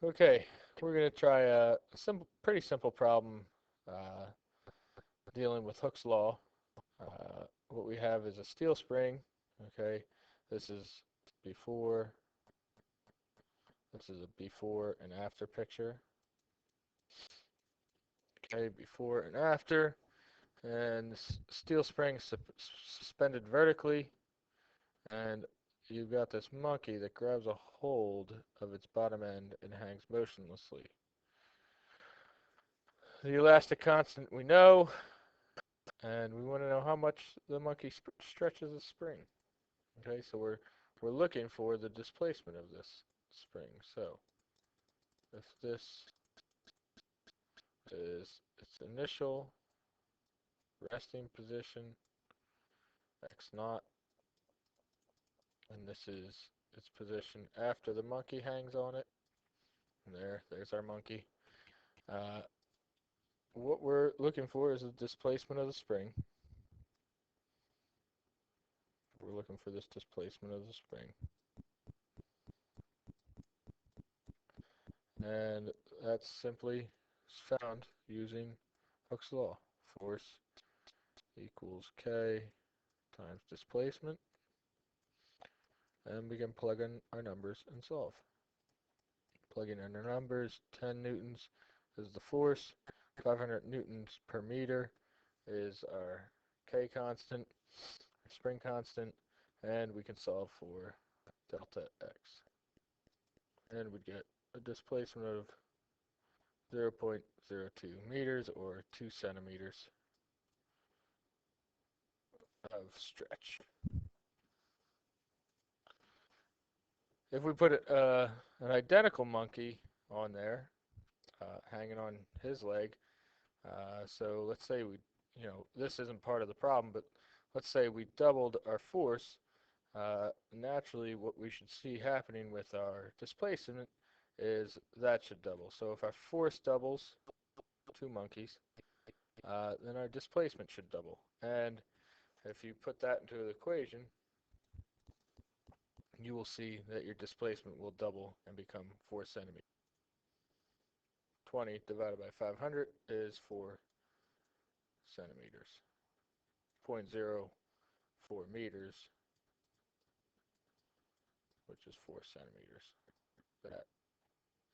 Okay, we're going to try a pretty simple problem uh, dealing with Hooke's law. What we have is a steel spring. Okay, this is before. This is a before and after picture. Okay, before and after, and this steel spring suspended vertically, and you've got this monkey that grabs a hold of its bottom end and hangs motionlessly. The elastic constant we know, and we want to know how much the monkey stretches the spring. Okay, so we're looking for the displacement of this spring. So if this is its initial resting position, x naught, and this is its position after the monkey hangs on it, and there's our monkey. Uh, what we're looking for is the displacement of the spring. We're looking for this displacement of the spring. And that's simply found using Hooke's law. Force equals K times displacement. And we can plug in our numbers and solve. Plugging in our numbers, 10 newtons is the force, 500 newtons per meter is our K constant, our spring constant, and we can solve for delta X. And we get a displacement of 0.02 meters or 2 centimeters of stretch. If we put an identical monkey on there, hanging on his leg, so let's say this isn't part of the problem, but let's say we doubled our force, naturally what we should see happening with our displacement is that should double. So if our force doubles, two monkeys, then our displacement should double. And if you put that into the equation, you will see that your displacement will double and become 4 centimeters. 20 divided by 500 is 4 centimeters. 0.04 meters, which is 4 centimeters. That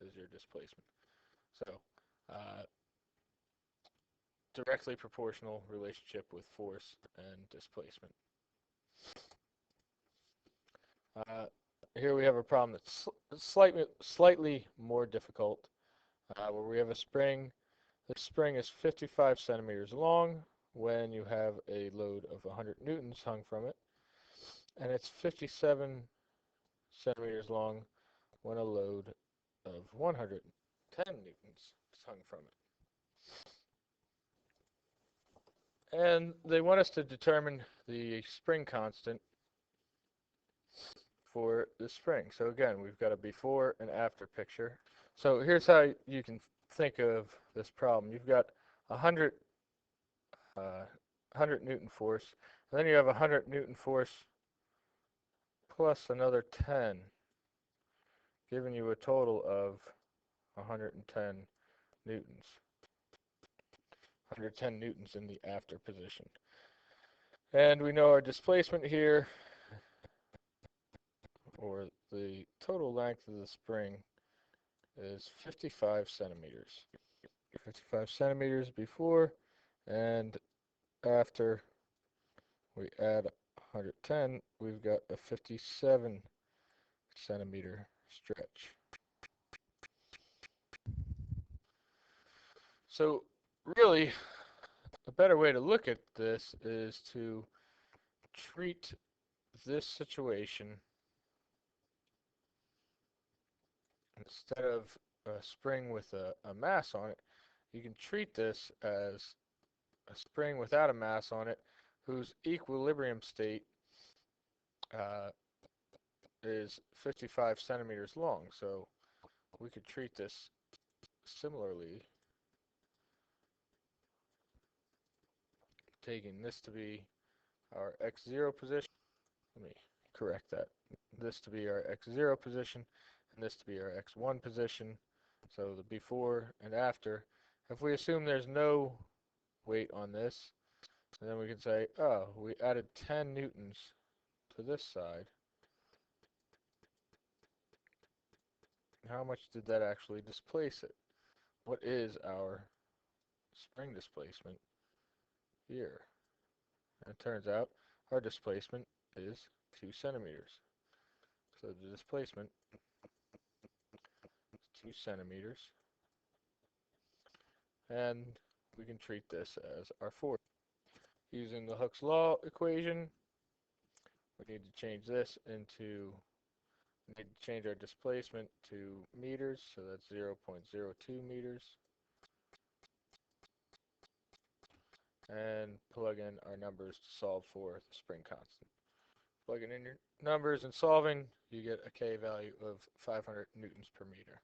is your displacement. So, uh, directly proportional relationship with force and displacement. Uh, Here we have a problem that's slightly more difficult, where we have a spring. The spring is 55 centimeters long when you have a load of 100 newtons hung from it, and it's 57 centimeters long when a load of 110 newtons is hung from it. And they want us to determine the spring constant for the spring. So again, we've got a before and after picture. So here's how you can think of this problem. You've got 100, 100 Newton force, and then you have 100 Newton force plus another 10, giving you a total of 110 newtons. 110 newtons in the after position. And we know our displacement here, or the total length of the spring, is 55 centimeters. 55 centimeters before, and after we add 110, we've got a 57 centimeter stretch. So really, a better way to look at this is to treat this situation, instead of a spring with a mass on it, you can treat this as a spring without a mass on it whose equilibrium state uh, is 55 centimeters long. So we could treat this similarly, taking this to be our x0 position. Let me correct that. This to be our x0 position, and this to be our x1 position. So the before and after. If we assume there's no weight on this, then we can say, oh, we added 10 newtons to this side. How much did that actually displace it? What is our spring displacement here? And it turns out our displacement is 2 centimeters. So the displacement is 2 centimeters. And we can treat this as our force. Using the Hooke's law equation, we need to change this into, we need to change our displacement to meters, so that's 0.02 meters. And plug in our numbers to solve for the spring constant. Plugging in your numbers and solving, you get a K value of 500 newtons per meter.